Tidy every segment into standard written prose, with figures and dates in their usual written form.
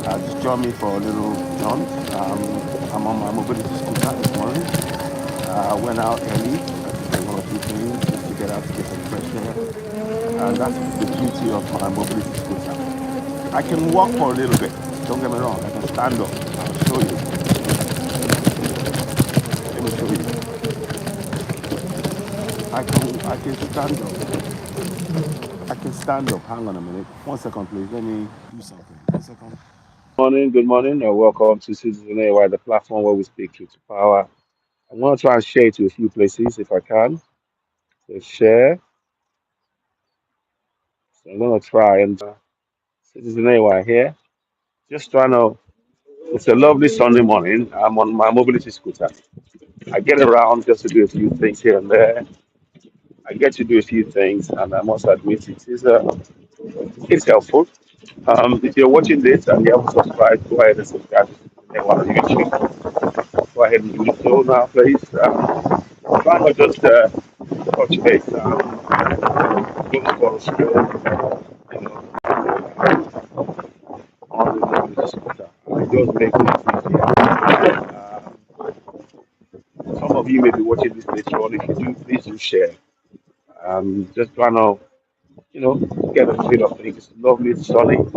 Just join me for a little jaunt. I'm on my mobility scooter this morning. I went out early to do one or two things just to get out to get some fresh air. And that's the beauty of my mobility scooter. I can walk for a little bit. Don't get me wrong. I can stand up. I'll show you. Let me show you. I can stand up. I can stand up. Hang on a minute. 1 second, please. Let me do something. 1 second. Morning, good morning, and welcome to Citizen AY, the platform where we speak truth to power. I'm going to try and share it to a few places if I can. So share. So I'm going to try and Citizen AY here. Just trying to. It's a lovely Sunday morning. I'm on my mobility scooter. I get around just to do a few things here and there. I get to do a few things, and I must admit it's helpful. If you're watching this and you haven't subscribed, go ahead and subscribe to AY on YouTube. Go ahead and do so now, please. Try not just touch base. Going for a stroll, you know, on the scooter. It does make it easier. Some of you may be watching this later on. If you do, please do share. Just trying to, get a feel of things. It's lovely, it's sunny, and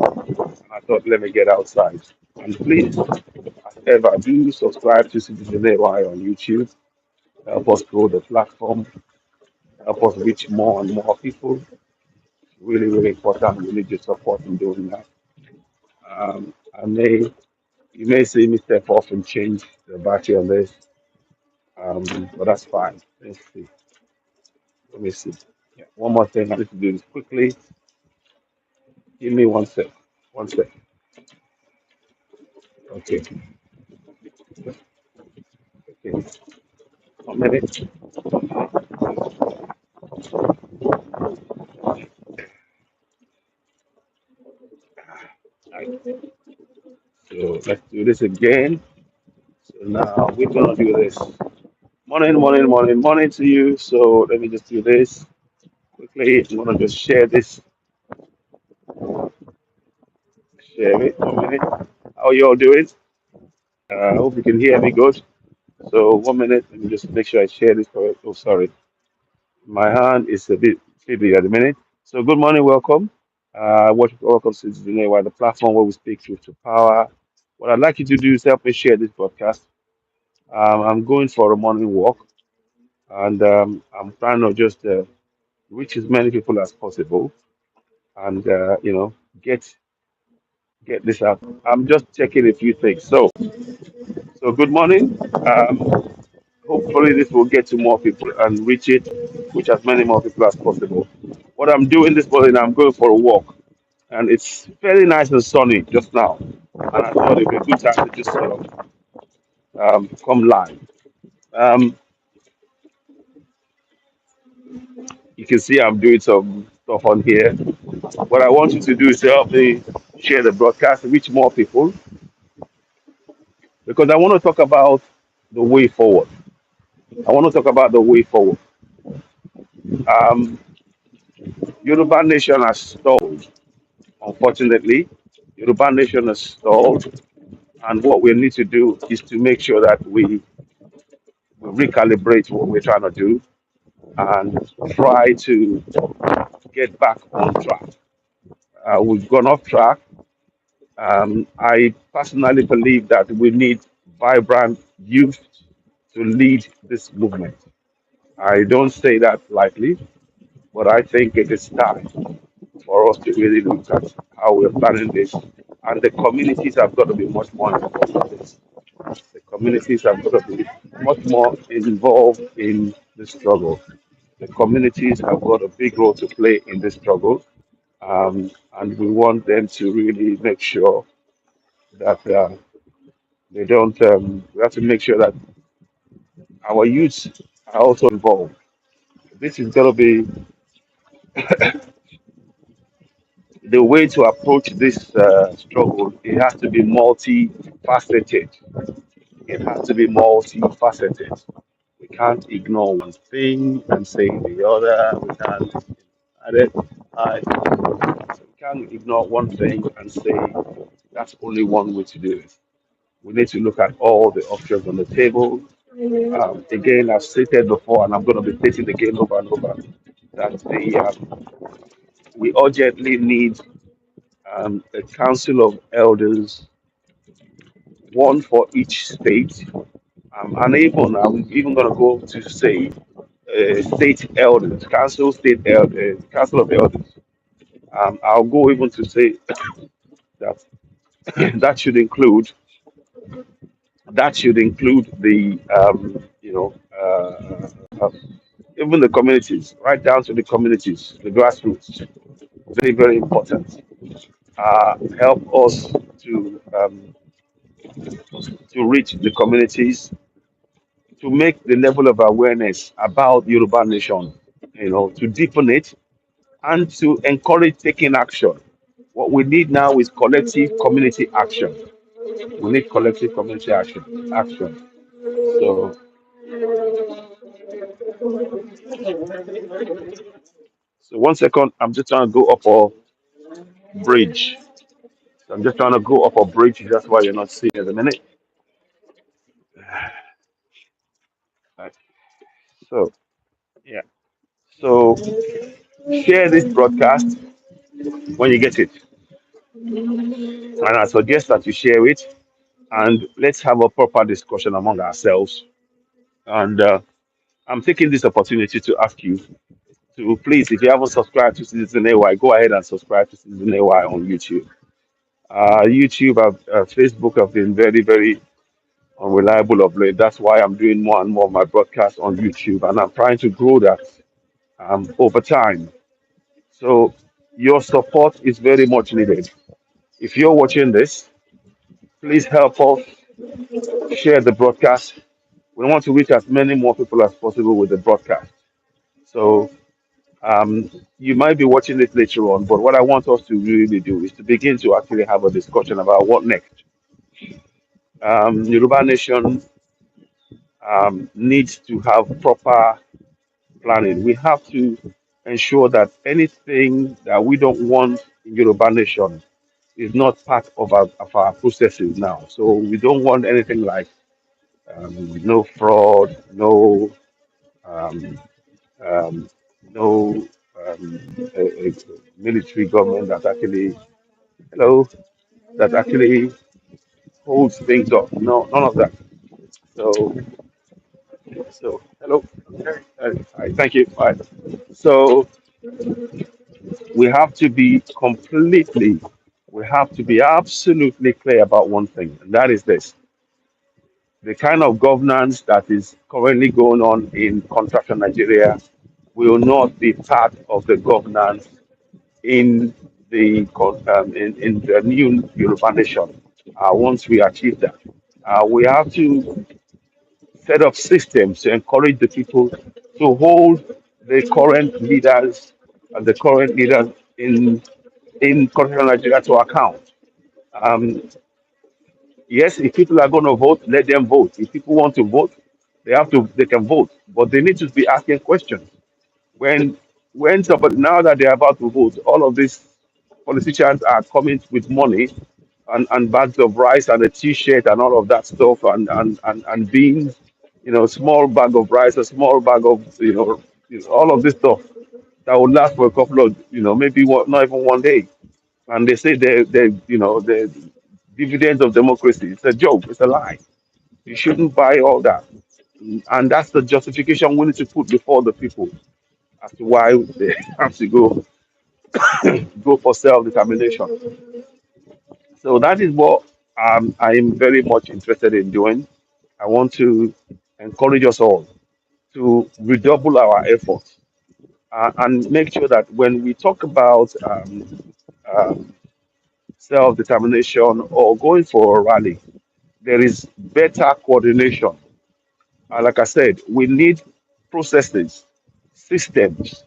I thought, let me get outside. And please, as ever, do subscribe to Citizen AY on YouTube. Help us grow the platform. Help us reach more and more people. Really, really important. We need your support in doing that. I may You may see me step off and change the battery on this, but that's fine. Let's see. Let me see. Yeah. One more thing. I need to do this quickly. Give me 1 sec. 1 sec. Okay. Okay. 1 minute. Right. So let's do this again. So now we're gonna do this. Morning, morning, morning, morning to you. So let me just do this quickly. I'm gonna just share this. Share it. 1 minute. How you all doing? I hope you can hear me good. So 1 minute. Let me just make sure I share this correct. Oh, sorry. My hand is a bit fiddly at the minute. So good morning, welcome. Welcome to Citizen AY, the platform where we speak truth to power. What I'd like you to do is help me share this broadcast. I'm going for a morning walk, and I'm trying to just reach as many people as possible, and get this out. I'm just checking a few things. So good morning. Hopefully, this will get to more people and reach as many more people as possible. What I'm doing this morning, I'm going for a walk, and it's very nice and sunny just now. And I thought it'd be a good time to just come live. Um, you can see I'm doing some stuff on here. What I want you to do is help me share the broadcast, reach more people, because I want to talk about the way forward. I want to talk about the way forward. Um, Yoruba Nation has stalled. Unfortunately, Yoruba Nation has stalled, and what we need to do is to make sure that we recalibrate what we're trying to do and try to get back on track. We've gone off track. I personally believe that we need vibrant youth to lead this movement. I don't say that lightly, but I think it is time for us to really look at how we're planning this. And the communities have got to be much more involved in this. The communities have got to be much more involved in the struggle. The communities have got a big role to play in this struggle, and we want them to really make sure that they don't. We have to make sure that our youths are also involved. This is going to be the way to approach this struggle. It has to be multifaceted. It has to be multifaceted. We can't ignore one thing and say the other. We can't. I, I, we can't ignore one thing and say That's only one way to do it. We need to look at all the options on the table. Again, I've stated before, and I'm going to be stating again over and over, that we urgently need a council of elders, one for each state. I'm even going to go to say state elders, council of elders. I'll go even to say that that should include the even the communities, right down to the communities, the grassroots. Very, very important. Help us to reach the communities, to make the level of awareness about Yoruba Nation, to deepen it and to encourage taking action. What we need now is collective community action. We need collective community action. Action. So, so 1 second, I'm just trying to go up a bridge. So I'm just trying to go up a bridge. That's why you're not seeing it at the minute. Right. So, yeah. So share this broadcast when you get it, and I suggest that you share it, and let's have a proper discussion among ourselves. And I'm taking this opportunity to ask you to please, if you haven't subscribed to Citizen AY, go ahead and subscribe to Citizen AY on YouTube. Facebook have been very, very unreliable of late. That's why I'm doing more and more of my broadcasts on YouTube, and I'm trying to grow that over time. So your support is very much needed. If you're watching this, please help us share the broadcast. We want to reach as many more people as possible with the broadcast. So you might be watching it later on, but what I want us to really do is to begin to actually have a discussion about what next. Yoruba Nation needs to have proper planning. We have to ensure that anything that we don't want in Yoruba Nation is not part of our processes now. So we don't want anything like no fraud, um, um, no a military government that actually, hello, that actually holds things up. No, none of that. So, hello. Thank you. All right. So we have to be we have to be absolutely clear about one thing, and that is this: the kind of governance that is currently going on in contraction Nigeria will not be part of the governance in in the new Yoruba nation. Once we achieve that, we have to set up systems to encourage the people to hold the current leaders and the current leaders in contraction Nigeria to account. Um, yes, if people are going to vote, let them vote. If people want to vote, they can vote, but they need to be asking questions. When somebody, now that they're about to vote, all of these politicians are coming with money and bags of rice and a t-shirt and all of that stuff and beans, small bag of rice, a small bag of all of this stuff that will last for a couple of maybe not even 1 day. And they say the dividends of democracy. It's a joke. It's a lie. You shouldn't buy all that. And that's the justification we need to put before the people as to why they have to go for self-determination. So that is what I am very much interested in doing. I want to encourage us all to redouble our efforts and make sure that when we talk about um, self-determination or going for a rally, there is better coordination. Like I said, we need processes, systems,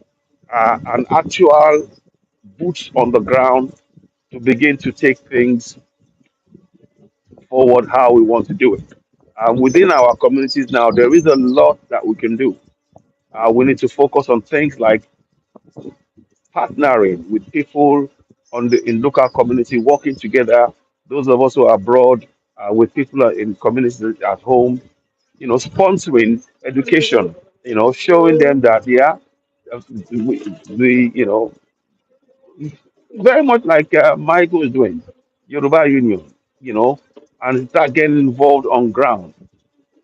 and actual boots on the ground to begin to take things forward how we want to do it. Within our communities now, there is a lot that we can do. We need to focus on things like partnering with people in local community, working together those of us who are abroad, with people in communities at home, sponsoring education, showing them that, yeah, we, very much like Michael is doing, Yoruba Union, you know, and start getting involved on ground,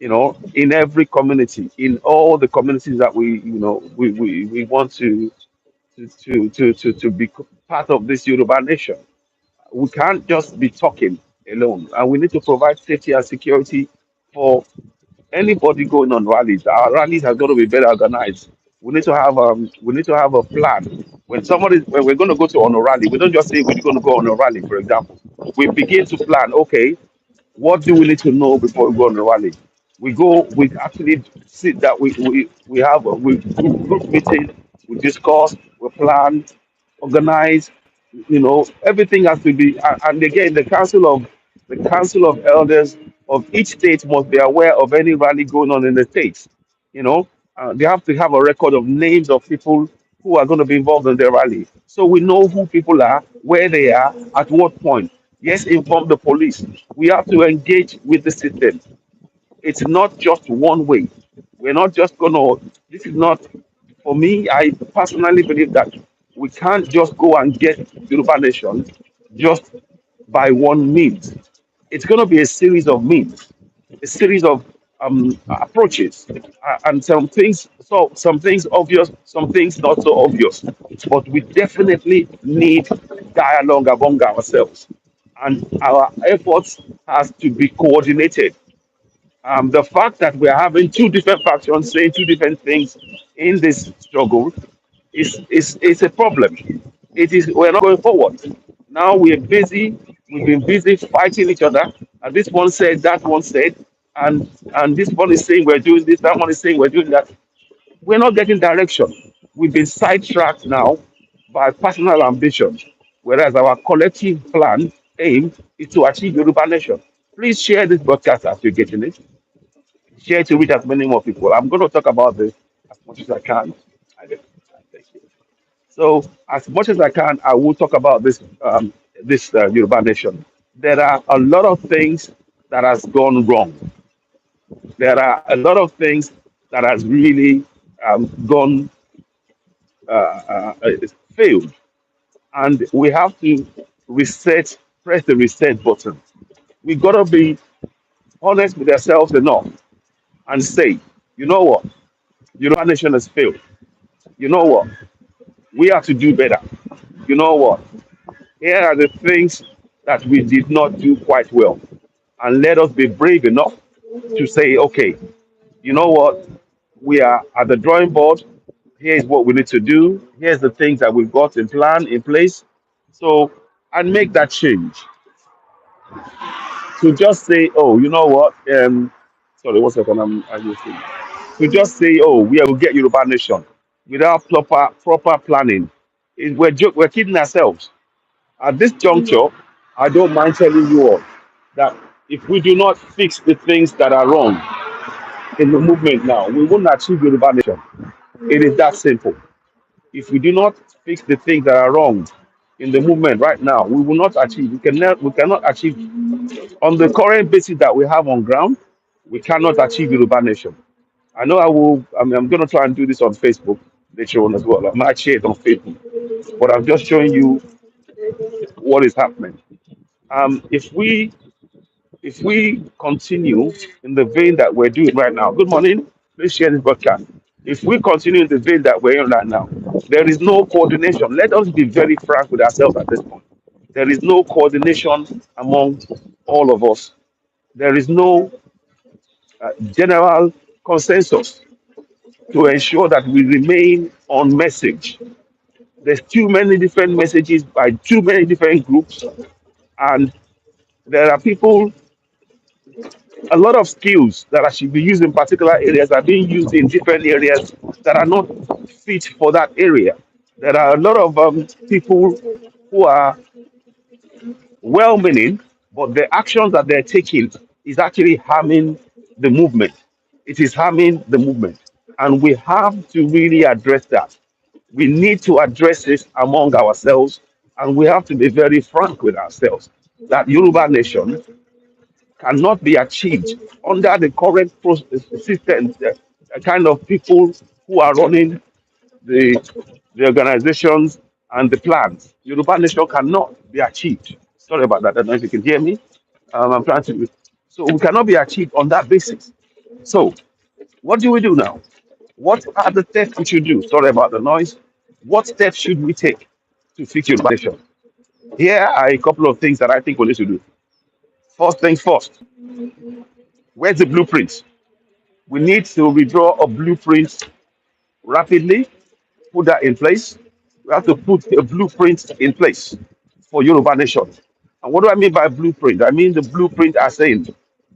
in every community, in all the communities that we want to be part of this Yoruba nation. We can't just be talking alone, and we need to provide safety and security for anybody going on rallies. Our rallies have got to be better organized. We need to have a plan. When we're going to go to on a rally, we don't just say we're going to go on a rally, for example. We begin to plan, okay, what do we need to know before we go on the rally? We actually sit that we have a group meeting, we discuss, we plan, organize. Everything has to be, and again, the council of elders of each state must be aware of any rally going on in the states. You know, they have to have a record of names of people who are going to be involved in the rally, so we know who people are, where they are, at what point. Yes, inform the police. We have to engage with the system. It's not just one way. We're not just gonna. This is not, for me. I personally believe that we can't just go and get Yoruba Nation just by one means. It's gonna be a series of means, a series of approaches, and some things obvious, some things not so obvious. But we definitely need dialogue among ourselves, and our efforts has to be coordinated. The fact that we're having two different factions saying two different things in this struggle is a problem. We're not going forward. Now we've been busy fighting each other. And this one said, that one said, and this one is saying we're doing this, that one is saying we're doing that. We're not getting direction. We've been sidetracked now by personal ambitions, whereas our collective plan aim is to achieve Yoruba nation. Please share this broadcast as you're getting it, share to reach as many more people. I'm going to talk about this as much as I can. Thank you. So, as much as I can, I will talk about this Yoruba nation. There are a lot of things that has gone wrong. There are a lot of things that has really gone failed, and we have to press the reset button. We got to be honest with ourselves enough and say, you know what, Yoruba nation has failed. You know what? We have to do better. You know what? Here are the things that we did not do quite well. And let us be brave enough to say, okay, you know what? We are at the drawing board. Here's what we need to do. Here's the things that we've got in plan, in place. So, and make that change. To just say, oh, you know what? Sorry, one second. I'm just saying. To just say, oh, we will get Yoruba Nation without proper planning. We're kidding ourselves. At this juncture, I don't mind telling you all that if we do not fix the things that are wrong in the movement now, we won't achieve Yoruba Nation. It is that simple. If we do not fix the things that are wrong in the movement right now, we will not achieve. We cannot achieve on the current basis that we have on ground. We cannot achieve Yoruba Nation. I know I will. I'm going to try and do this on Facebook later on as well. I might share it on Facebook, but I'm just showing you what is happening. If we continue in the vein that we're doing right now, good morning. Please share this broadcast. If we continue in the vein that we're in right now, there is no coordination. Let us be very frank with ourselves at this point. There is no coordination among all of us. There is no general consensus to ensure that we remain on message. There's too many different messages by too many different groups, and there are people, a lot of skills that I should be used in particular areas are being used in different areas that are not fit for that area. There are a lot of people who are well meaning, but the actions that they're taking is actually harming the movement. It is harming the movement. And we have to really address that. We need to address this among ourselves, and we have to be very frank with ourselves. that Yoruba nation cannot be achieved under the current system, the kind of people who are running the organizations and the plans. Yoruba nation cannot be achieved. Sorry about that. I don't know if you can hear me. I'm trying to. So we cannot be achieved on that basis. So what do we do now? What are the steps we should do? Sorry about the noise. What steps should we take to fix Yoruba nation? Here are a couple of things that I think we need to do. First things first. Where's the blueprint? We need to withdraw a blueprint rapidly, put that in place. We have to put a blueprint in place for Yoruba Nation. And what do I mean by blueprint? I mean the blueprint as in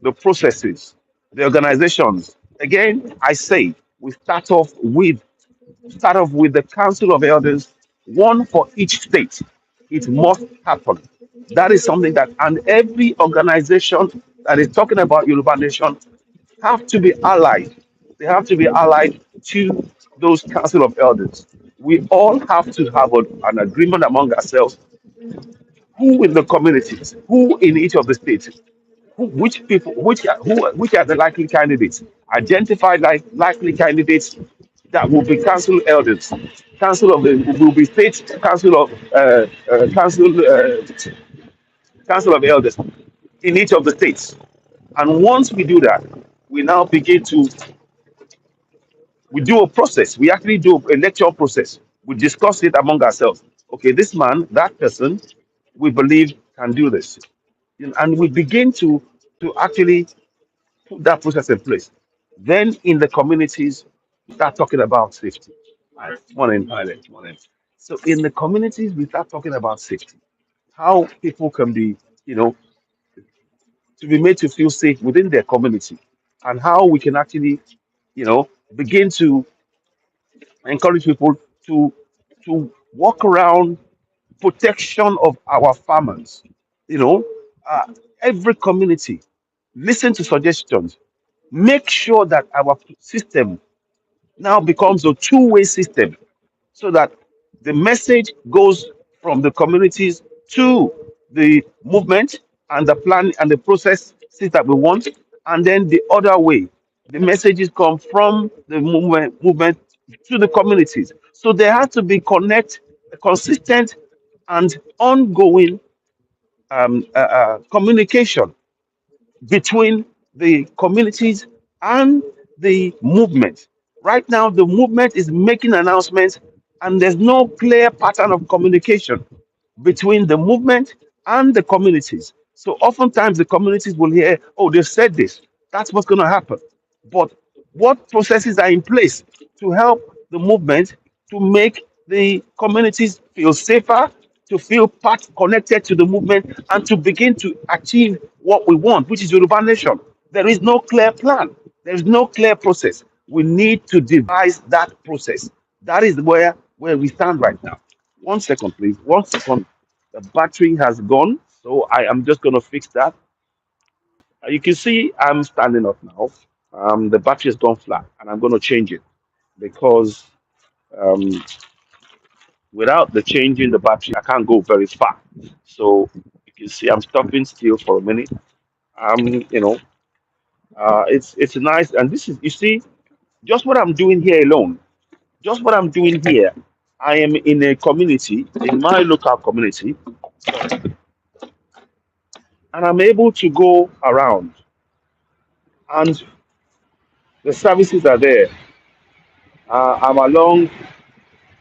the processes, the organizations. Again, I say we start off with the Council of Elders, one for each state. It must happen. That is something that, and every organization that is talking about Yoruba Nation have to be allied. They have to be allied to those council of elders. We all have to have an agreement among ourselves who in the communities, who in each of the states, which people, which are the likely candidates, identify like likely candidates that will be council elders, council of the will be state council of council of elders in each of the states. And once we do that, we now begin to we do a process. We actually do a lecture process. We discuss it among ourselves. Okay, this man, that person, we believe can do this, and we begin to actually put that process in place. Then in the communities, we start talking about safety. Right. Morning, pilot. Morning. So in the communities, we start talking about safety, how people can be, you know, to be made to feel safe within their community, and how we can actually, begin to encourage people to walk around protection of our farmers. You know, uh, every community listen to suggestions. Make sure that our system now becomes a two-way system so that the message goes from the communities to the movement and the plan and the process that we want, and then the other way, the messages come from the movement to the communities. So there has to be consistent, and ongoing communication between the communities and the movement. Right now, the movement is making announcements, and there's no clear pattern of communication between the movement and the communities. So oftentimes the communities will hear, oh, they've said this. That's what's going to happen. But what processes are in place to help the movement to make the communities feel safer, to feel part connected to the movement, and to begin to achieve what we want, which is Yoruba nation? There is no clear plan. There is no clear process. We need to devise that process. That is where we stand right now. 1 second, please. 1 second. The battery has gone, so I am just going to fix that. You can see I'm standing up now. The battery has gone flat, and I'm going to change it because um, without the changing the battery, I can't go very far. So you can see I'm stopping still for a minute. You know, it's nice, and this is, you see, just what I'm doing here alone. Just what I'm doing here. I am in a community, in my local community, and I'm able to go around, and the services are there. I'm along,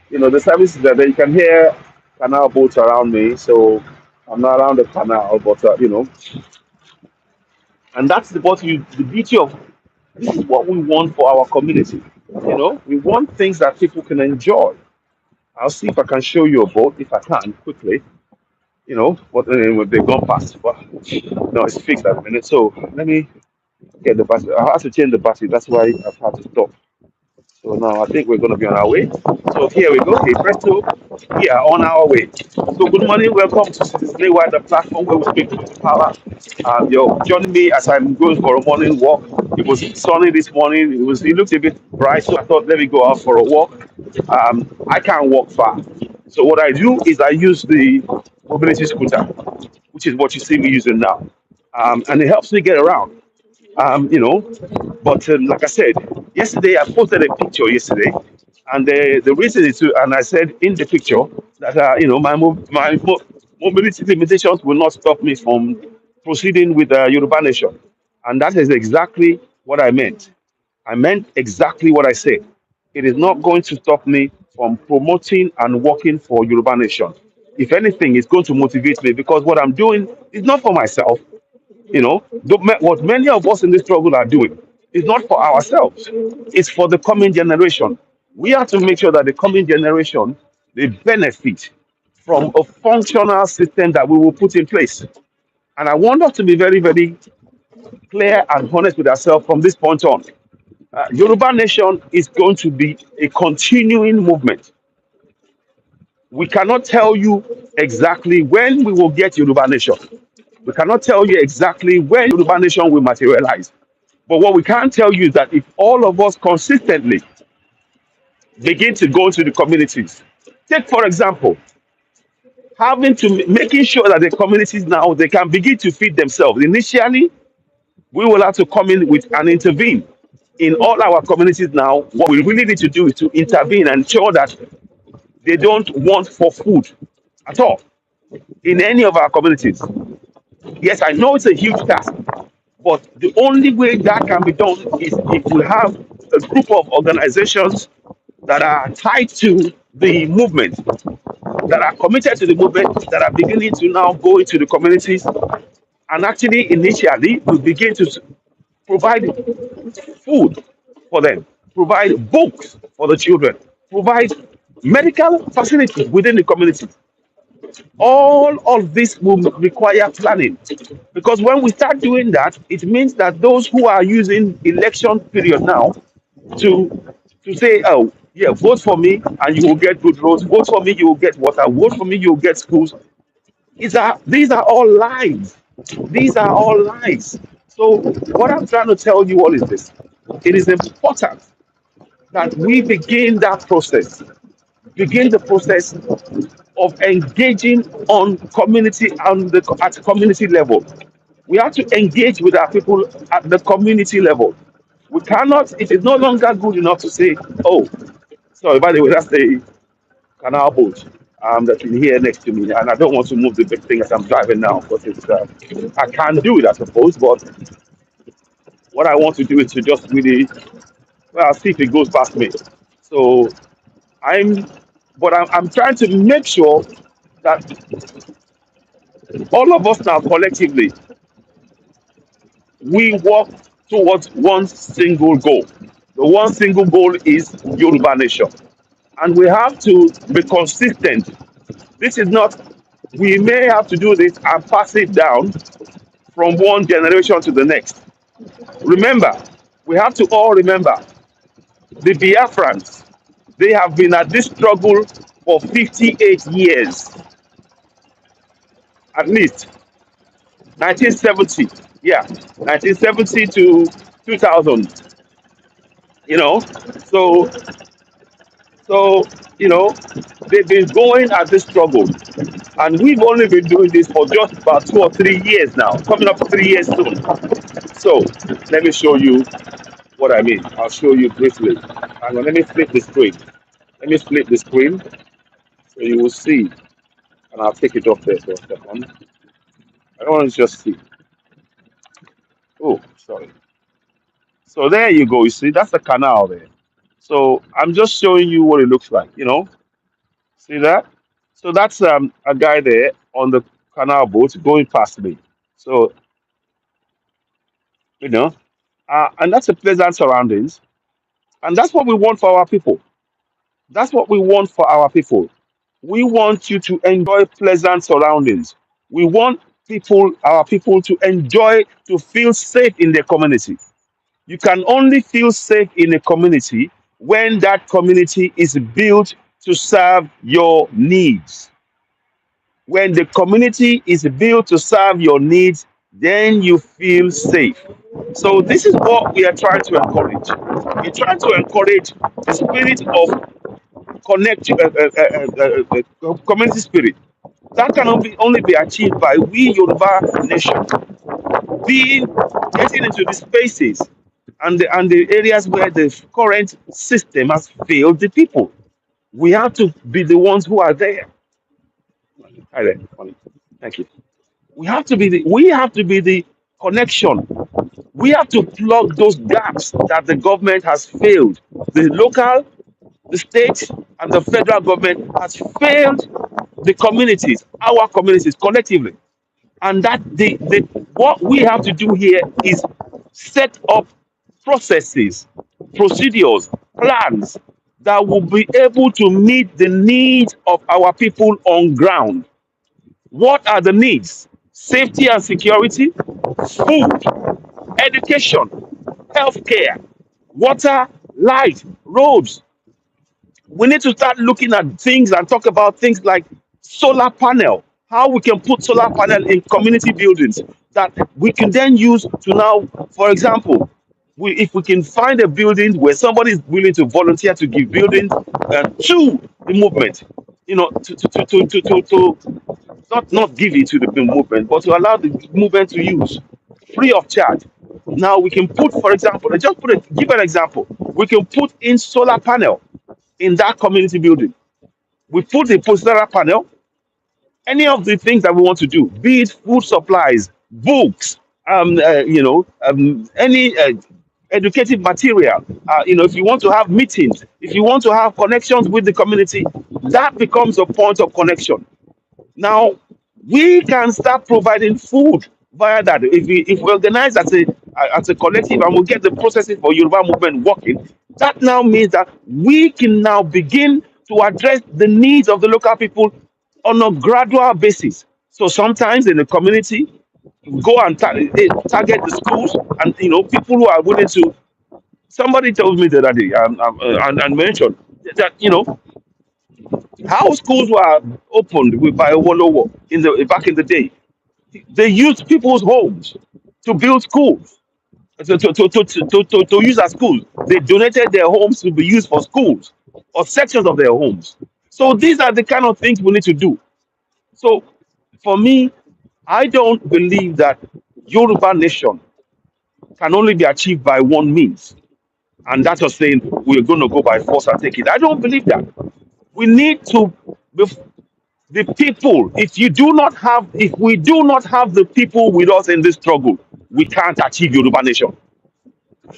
the services are there. You can hear canal boats around me, so I'm not around the canal, but and that's the beauty of this is what we want for our community. We want things that people can enjoy. I'll see if I can show you a boat if I can quickly. But they've gone past. But no, it's fixed at the minute. So let me get the battery. I have to change the battery. That's why I've had to stop. So now I think we're going to be on our way. So here we go. Hey, presto. We are on our way. So good morning. Welcome to Citizen Wide, the platform where we speak to the power. You're joining me as I'm going for a morning walk. It was sunny this morning. It looked a bit bright, so I thought let me go out for a walk. I can't walk far. So what I do is I use the mobility scooter. which is what you see me using now. And it helps me get around. You know. But like I said, yesterday I posted a picture yesterday, and the reason is to, and I said in the picture that my mobility limitations will not stop me from proceeding with Yoruba Nation, and that is exactly what I meant. I meant exactly what I said. It is not going to stop me from promoting and working for Yoruba Nation. If anything, it's going to motivate me because what I'm doing is not for myself. What many of us in this struggle are doing is not for ourselves, it's for the coming generation. We have to make sure that the coming generation they benefit from a functional system that we will put in place. And I want us to be very, very clear and honest with ourselves from this point on. Yoruba Nation is going to be a continuing movement. We cannot tell you exactly when we will get Yoruba Nation. We cannot tell you exactly when Yoruba Nation will materialize. But what we can tell you is that if all of us consistently begin to go into the communities, take for example, making sure that the communities now they can begin to feed themselves. Initially, we will have to come in with and intervene in all our communities now. What we really need to do is to intervene and ensure that they don't want for food at all in any of our communities. Yes, I know it's a huge task, but the only way that can be done is if we have a group of organizations that are tied to the movement, that are committed to the movement, that are beginning to now go into the communities and actually initially we begin to provide food for them, provide books for the children, provide medical facilities within the community. All of this will require planning because when we start doing that, it means that those who are using election period now to say, oh yeah, vote for me and you will get good roads, vote for me you will get water, vote for me you will get schools. These are all lies. These are all lies. So what I'm trying to tell you all is this: it is important that we begin the process of engaging on community at community level. We have to engage with our people at the community level. We cannot, it is no longer good enough to say, oh, sorry, by the way, that's the canal boat that's in here next to me. And I don't want to move the big thing as I'm driving now because I can do it, I suppose. But what I want to do is to just really, well, see if it goes past me. So I'm, I'm trying to make sure that all of us now collectively we work towards one single goal. The one single goal is Yoruba Nation. And we have to be consistent. This is not, we may have to do this and pass it down from one generation to the next. Remember, we have to all remember the Biafrans, they have been at this struggle for 58 years, at least 1970. Yeah, 1970 to 2000. You know, so so you know they've been going at this struggle, and we've only been doing this for just about 2 or 3 years now, coming up to 3 years soon. So let me show you what I mean. I'll show you briefly. Hang on, let me flip the screen. Let me flip the screen so you will see, and I'll take it off there for a second. I don't want to just see. Oh, sorry. So there you go. You see, that's the canal there. So I'm just showing you what it looks like. See that? So that's a guy there on the canal boat going past me. So you know, and that's a pleasant surroundings, and that's what we want for our people. That's what we want for our people. We want you to enjoy pleasant surroundings. We want our people to enjoy, to feel safe in their community. You can only feel safe in a community when that community is built to serve your needs. When the community is built to serve your needs, then you feel safe. So this is what we are trying to encourage. We're trying to encourage the spirit of community spirit. That can only be achieved by we Yoruba nation being getting into the spaces and the areas where the current system has failed the people. We have to be the ones who are there. Hi there. Morning. Thank you. We have to be the connection. We have to plug those gaps that the government has failed. The local, the state, and the federal government has failed the communities, our communities collectively. And that the what we have to do here is set up processes, procedures, plans that will be able to meet the needs of our people on ground. What are the needs? Safety and security, food, education, healthcare, water, light, roads. We need to start looking at things and talk about things like solar panel, how we can put solar panel in community buildings that we can then use to now, for example, if we can find a building where somebody is willing to volunteer to give buildings to the movement, to not give it to the movement, but to allow the movement to use free of charge. Now we can put, for example, let's just give an example. We can put in solar panel in that community building. We put the solar panel, any of the things that we want to do, be it food supplies, books, any educative material. If you want to have meetings, if you want to have connections with the community, that becomes a point of connection. Now we can start providing food via that. If we organize as a collective and we get the processes for Yoruba movement working, that now means that we can now begin to address the needs of the local people on a gradual basis. So sometimes in the community, we go and target the schools and people who are willing to. Somebody told me the other day and mentioned that how schools were opened by Owolowo in the back in the day. They used people's homes to build schools, to use as schools. They donated their homes to be used for schools or sections of their homes. So these are the kind of things we need to do. So for me, I don't believe that Yoruba nation can only be achieved by one means. And that's just saying we're going to go by force and take it. I don't believe that. We need to be the people. If we do not have the people with us in this struggle, we can't achieve Yoruba nation.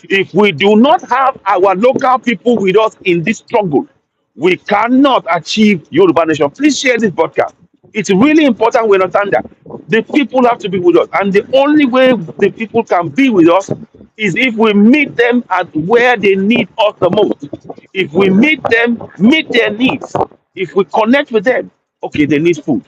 If we do not have our local people with us in this struggle, we cannot achieve Yoruba nation. Please share this broadcast. It's really important we understand that the people have to be with us, and the only way the people can be with us is if we meet them at where they need us the most. If we meet them, meet their needs. If we connect with them, okay, they need food.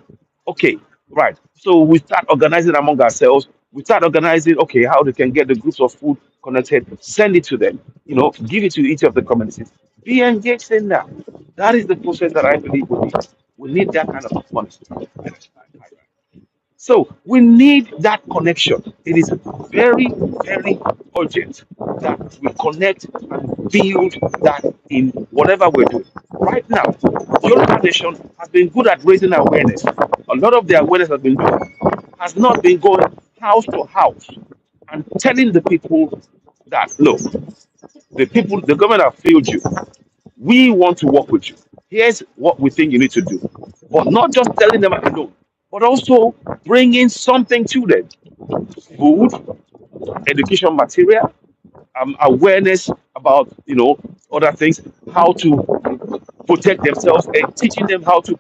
Okay, right. So we start organizing among ourselves. We start organizing, okay, how they can get the groups of food connected, send it to them, give it to each of the communities. Be engaged in that. That is the process that I believe we need. We need that kind of honesty. So we need that connection. It is very, very urgent that we connect and build that in whatever we're doing. Right now, the Yoruba Nation has been good at raising awareness. A lot of the awareness has not been going house to house and telling the people that look, the government have failed you. We want to work with you. Here's what we think you need to do. But not just telling them alone, but also bringing something to them: food, education material, awareness about other things, how to protect themselves, and teaching them how to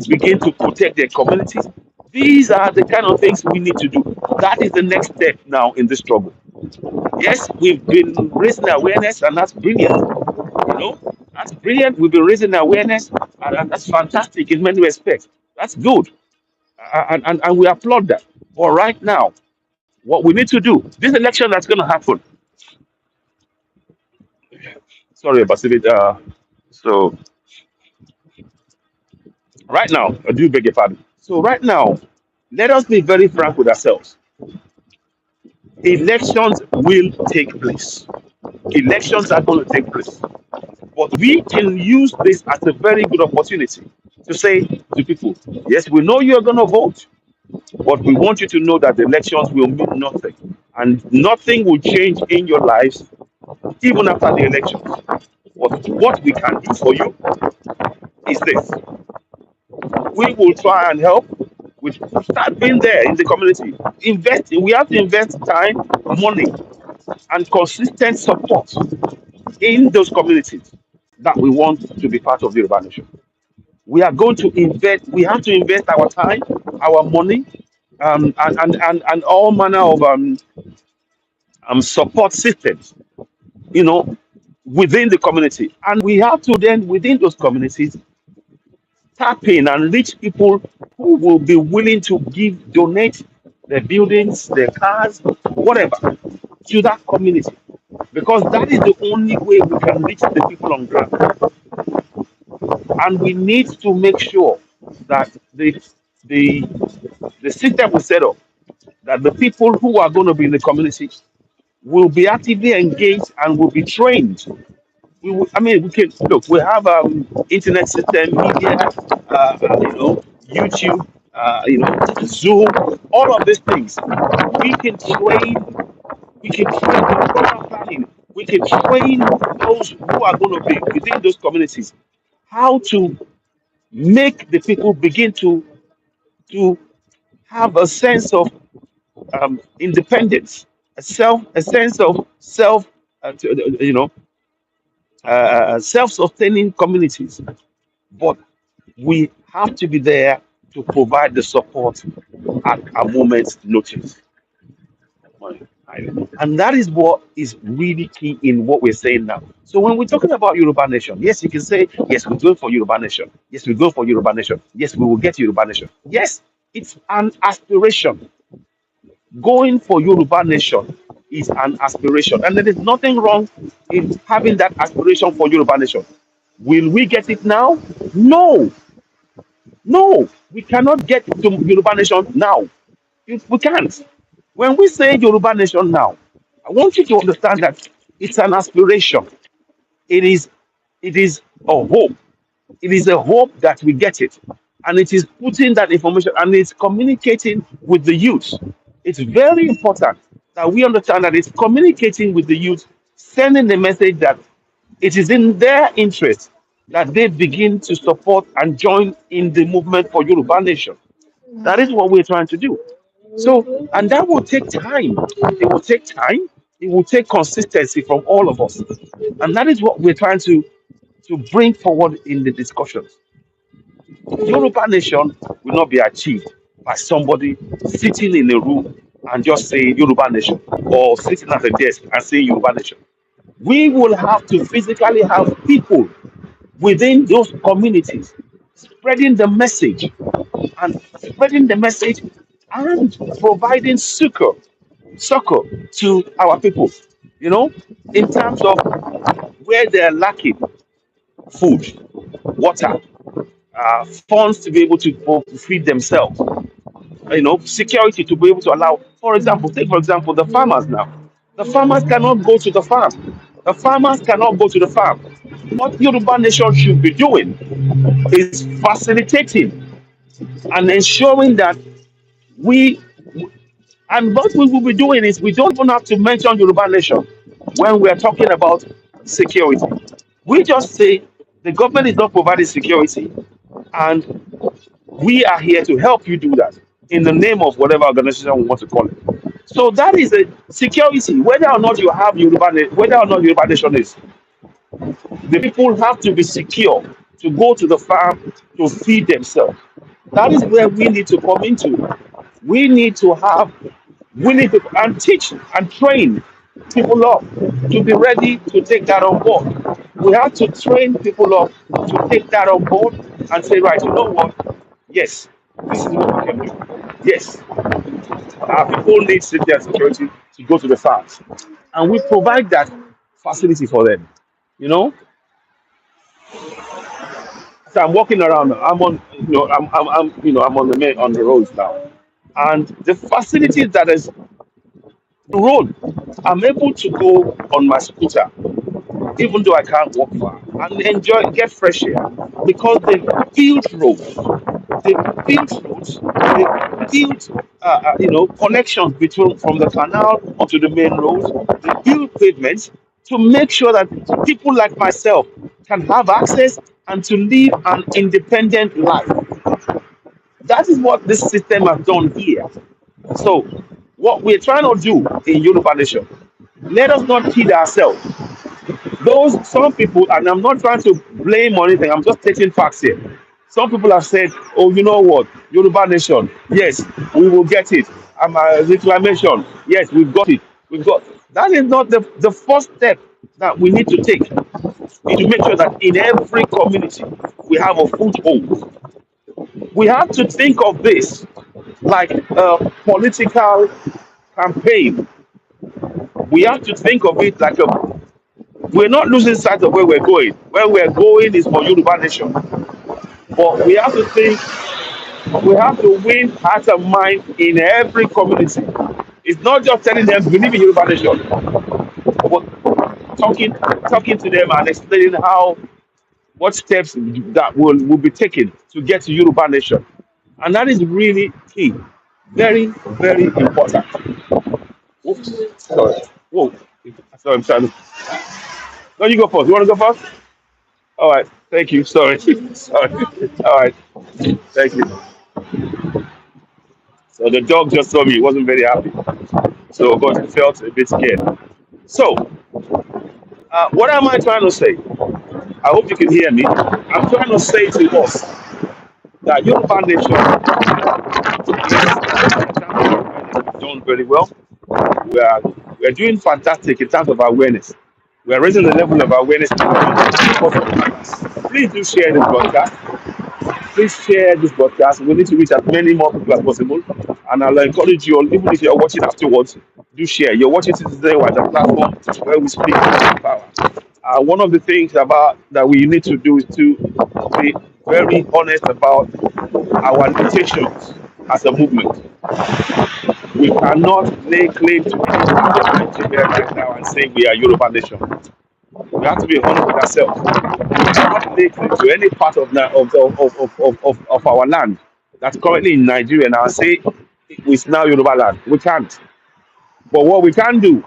begin to protect their communities. These are the kind of things we need to do. That is the next step now in this struggle. Yes, we've been raising awareness, and that's brilliant. That's brilliant. We've been raising awareness, and that's fantastic in many respects. That's good, and we applaud that. But right now, what we need to do, this election that's going to happen. Sorry about it. So right now, I do beg your pardon. So right now, let us be very frank with ourselves. Elections will take place. Elections are going to take place. But we can use this as a very good opportunity to say, to people. Yes, we know you're going to vote, but we want you to know that the elections will mean nothing. And nothing will change in your lives even after the elections. But what we can do for you is this: we will try and help. We start being there in the community. Invest. We have to invest time, money, and consistent support in those communities that we want to be part of the Yoruba Nation. We are going to invest. We have to invest our time, our money, and all manner of support systems. You know, within the community, and we have to then within those communities tap in and reach people who will be willing to donate their buildings, their cars, whatever, to that community. Because that is the only way we can reach the people on ground. And we need to make sure that the the system we set up, that the people who are going to be in the community will be actively engaged and will be trained. I mean, we can look. We have internet system, media, YouTube, Zoom, all of these things. We can train. We can train with proper planning. We can train those who are going to be within those communities how to make the people begin to have a sense of independence, a sense of self, you know, self-sustaining communities. But we have to be there to provide the support at a moment's notice. And that is what is really key in what we're saying now. So when we're talking about Yoruba Nation, yes, you can say, yes, we're going for Yoruba Nation. Yes, we go for Yoruba Nation. Yes, we will get Yoruba Nation. Yes, it's an aspiration. Going for Yoruba Nation is an aspiration. And there is nothing wrong in having that aspiration for Yoruba Nation. Will we get it now? No, no, we cannot get to Yoruba Nation now. We can't. When we say Yoruba Nation now, I want you to understand that it's an aspiration. It is, it is a hope. It is a hope that we get it. And it is putting that information and it's communicating with the youth. It's very important that we understand that it's communicating with the youth, sending the message that it is in their interest that they begin to support and join in the movement for Yoruba Nation. That is what we're trying to do. So, and that will take time. It will take time. It will take consistency from all of us. And that is what we're trying to bring forward in the discussions. Yoruba Nation will not be achieved by somebody sitting in a room and just saying Yoruba Nation or sitting at a desk and saying Yoruba Nation. We will have to physically have people within those communities spreading the message and spreading the message and providing succor to our people, you know, in terms of where they're lacking food, water, funds to be able to feed themselves, security to be able to allow. For example, take for example the farmers now. The farmers cannot go to the farm. The farmers cannot go to the farm. What Yoruba Nation should be doing is facilitating and ensuring that we and what we will be doing is we don't even have to mention Yoruba Nation when we are talking about security. We just say the government is not providing security, and we are here to help you do that in the name of whatever organization we want to call it. So that is a security, whether or not you have whether or not Yoruba Nation is. The people have to be secure to go to the farm to feed themselves. That is where we need to come into. We need to have willing people and teach and train people up to be ready to take that on board. We have to train people up to take that on board and say, right, you know what? Yes, this is what we can do. Yes, our people need safety and security to go to the farms. And we provide that facility for them. You know, so I'm walking around. I'm on, I'm on on the roads now, and the facilities that is the road, I'm able to go on my scooter, even though I can't walk far, and enjoy get fresh air because they built roads. They built roads. They built connections between from the canal onto the main roads. They built pavements to make sure that people like myself can have access and to live an independent life. That is what this system has done here. So, what we're trying to do in Yoruba Nation, let us not kid ourselves. Those some people, and I'm not trying to blame or anything, I'm just stating facts here. Some people have said, "Oh, you know what, Yoruba Nation, yes, we will get it. Reclamation, yes, we've got it. We've got." That is not the first step that we need to take. Is to make sure that in every community we have a foothold. We have to think of this like a political campaign. We have to think of it like a. We're not losing sight of where we're going. Where we're going is for Yoruba Nation. But we have to think, we have to win heart and mind in every community. It's not just telling them believe in Yoruba Nation, but talking to them and explaining how what steps that will be taken to get to Yoruba Nation. And that is really key. Very, very important. Oops, sorry. Whoa. Sorry, I'm trying to. No, you go first. You want to go first? All right. Thank you. Sorry. Sorry. All right. Thank you. So the dog just saw me. He wasn't very happy. So God felt a bit scared. So, what am I trying to say? I hope you can hear me. I'm trying to say to us that your foundation is done very well. We are we are doing fantastic in terms of awareness. We are raising the level of awareness. Please do share this broadcast. Please share this broadcast. We need to reach as many more people as possible. And I'll encourage you all, even if you're watching afterwards, do share. You're watching Citizen Watch, a platform where we speak about power. One of the things about that we need to do is to be very honest about our limitations as a movement. We cannot lay claim to Nigeria right now and say we are Yoruba nation. We have to be honest with ourselves. We cannot lay claim to any part of our land that's currently in Nigeria now and say it's now Yoruba land. We can't. But what we can do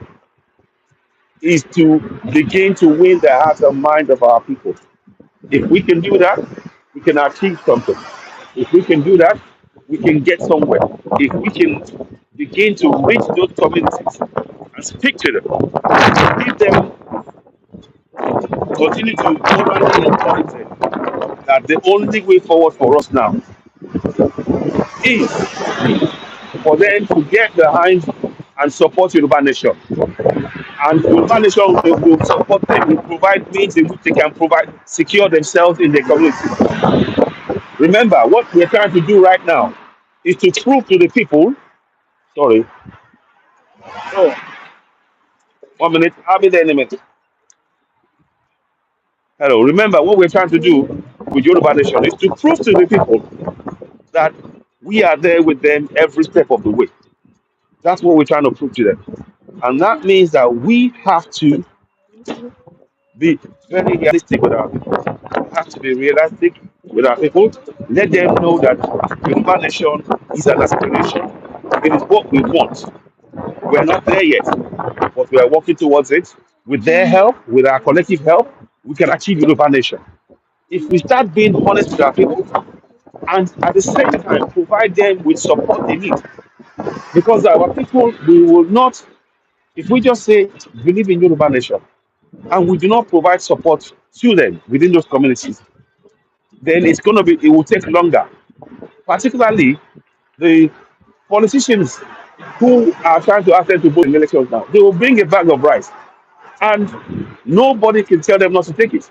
is to begin to win the hearts and mind of our people. If we can do that, we can achieve something. If we can do that, we can get somewhere. If we can begin to reach those communities and speak to them, give them, continue to morally encourage them that the only way forward for us now is for them to get behind and support Yoruba Nation. And Yoruba Nation will support them, will provide means in which they can provide, secure themselves in their community. Remember, what we're trying to do right now is to prove to the people, sorry, oh, 1 minute, I'll be there in a minute. Hello, remember what we're trying to do with Yoruba Nation is to prove to the people that we are there with them every step of the way. That's what we're trying to prove to them. And that means that we have to be very realistic with our people. We have to be realistic with our people. Let them know that Yoruba Nation is an aspiration. It is what we want. We're not there yet, but we are working towards it. With their help, with our collective help, we can achieve Yoruba Nation. If we start being honest with our people and at the same time provide them with support they need, because our people, we will not, if we just say believe in Yoruba Nation and we do not provide support to them within those communities, then it will take longer. Particularly the politicians who are trying to ask them to vote in elections now, they will bring a bag of rice and nobody can tell them not to take it.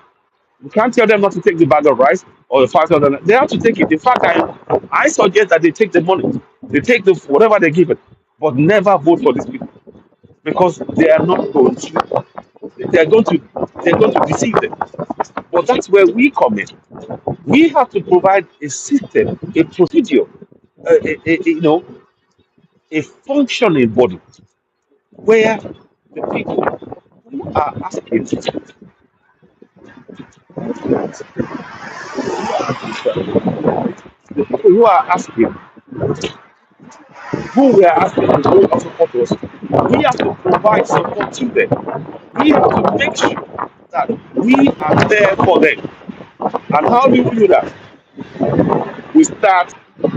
You can't tell them not to take the bag of rice or the 5,000. They have to take it. In fact, I suggest that they take the money, they take the whatever they give it, but never vote for these people because they are not going to. They are going to. They're going to deceive them. But that's where we come in. We have to provide a system, a procedure, a functioning body where the people who are asking the people who are asking, who we are asking to go and support us, we have to provide support to them. We have to make sure that we are there for them. And how do we do that? We start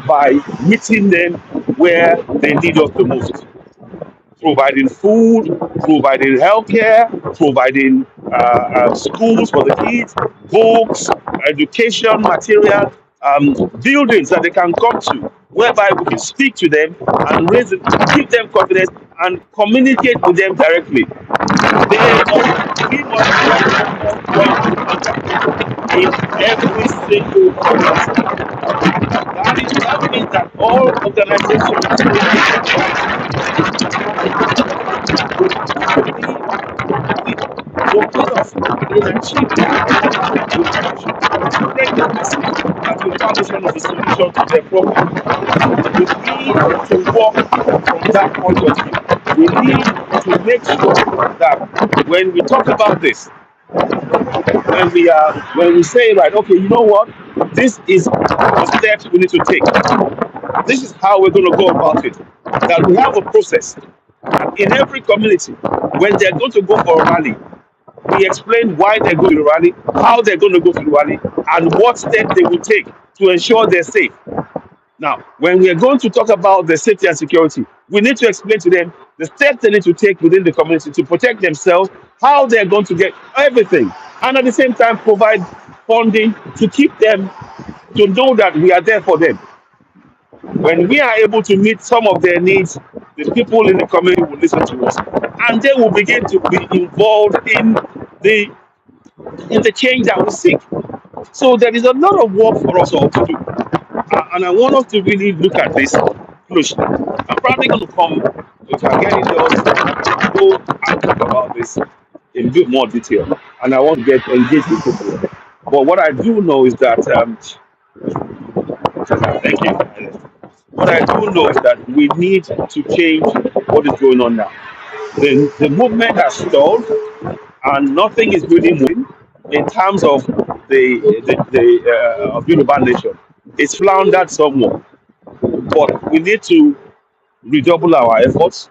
by meeting them where they need us the most, providing food, providing healthcare, providing schools for the kids, books, education material, buildings that they can come to, whereby we can speak to them and raise it, give them confidence and communicate with them directly. We must become point of contact in every single community. That means that all organizations will put us in achieving spread the message that information is the solution to their problem. We need to work from that point of view. We need to make sure that when we talk about this, when we say, right, okay, you know what, this is the steps we need to take. This is how we're going to go about it. That we have a process in every community. When they're going to go for a rally, we explain why they're going to the rally, how they're going to go to the rally, and what steps they will take to ensure they're safe. Now, when we are going to talk about the safety and security, we need to explain to them the steps they need to take within the community to protect themselves, how they're going to get everything, and at the same time provide funding to keep them to know that we are there for them. When we are able to meet some of their needs, the people in the community will listen to us, and they will begin to be involved the in the change that we seek. So there is a lot of work for us all to do. And I want us to really look at this closely. I'm probably going to come, if I get it done, go and talk about this in a bit more detail. And I want to get engaged with people. But what I do know is that, thank you. What I do know is that we need to change what is going on now. The movement has stalled, and nothing is really moving in terms of the of Yoruba nation. It's floundered somewhat, but we need to redouble our efforts.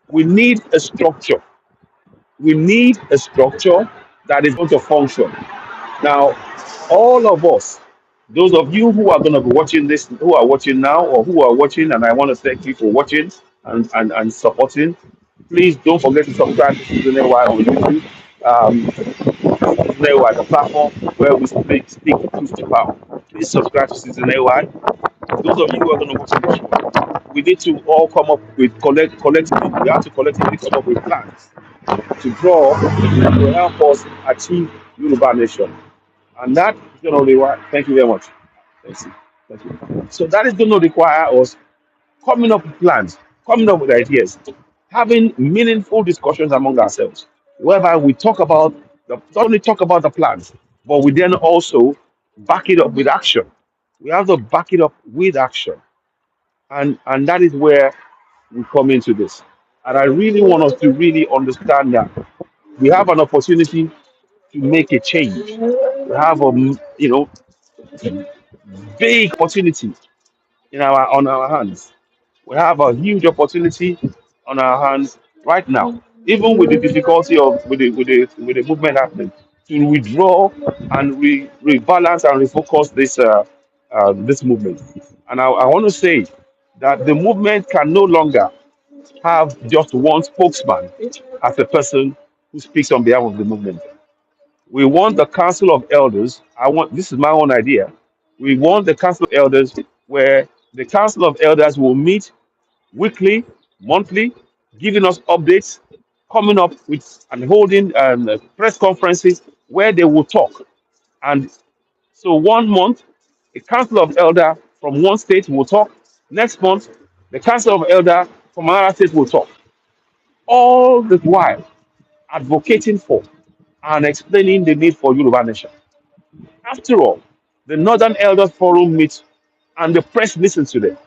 We need a structure. We need a structure that is going to function. Now, all of us, those of you who are going to be watching this, who are watching now, or who are watching, and I want to thank you for watching and supporting. Please don't forget to subscribe to Season AY on YouTube. Season AY, the platform where we speak truth to power. Please subscribe to Season AY. Those of you who are going to watch this show, we need to all come up with collectively. We have to collectively come up with plans to draw to help us achieve Yoruba nation. And that is going to require, thank you very much. Thank you. Thank you. So that is going to require us coming up with plans, coming up with ideas, having meaningful discussions among ourselves, whereby we talk about not only talk about the plans, but we then also back it up with action. We have to back it up with action. And that is where we come into this. And I really want us to really understand that we have an opportunity to make a change. We have a big opportunity in our on our hands. We have a huge opportunity on our hands right now, even with the difficulty of with the movement happening, to withdraw and rebalance and refocus this movement. And I want to say that the movement can no longer have just one spokesman as a person who speaks on behalf of the movement. We want the Council of Elders. I want this is my own idea. We want the Council of Elders where the Council of Elders will meet weekly, monthly, giving us updates, coming up with and holding press conferences where they will talk. And so 1 month, a council of elder from one state will talk. Next month, the council of elder from another state will talk. All the while advocating for and explaining the need for Yoruba nation. After all, the Northern Elders Forum meets and the press listens to them.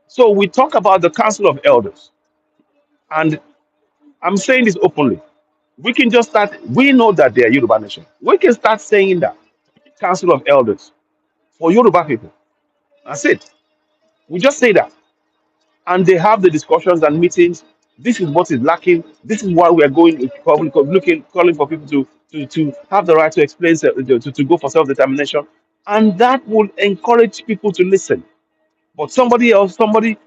So we talk about the Council of Elders, and I'm saying this openly. We can just start. We know that they are Yoruba nation. We can start saying that Council of Elders for Yoruba people. That's it. We just say that. And they have the discussions and meetings. This is what is lacking. This is why we are going looking, calling for people to have the right to explain, to go for self-determination. And that will encourage people to listen. But somebody else, somebody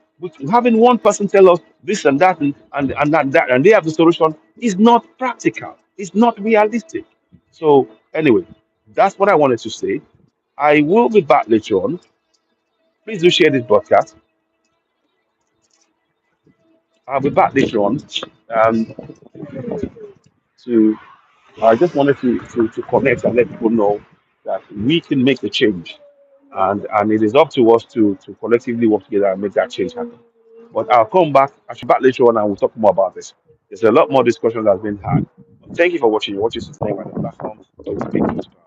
having one person tell us this and that and that, and they have the solution is not practical. It's not realistic. So anyway, that's what I wanted to say. I will be back later on. Please do share this broadcast. I'll be back later on. Um, to I just wanted to connect and let people know that we can make the change, and it is up to us to collectively work together and make that change happen. But I'll come back. I should back later on and we'll talk more about this. There's a lot more discussion that's been had. Thank you for watching. You're watching System on the platform. So we'll speak to you.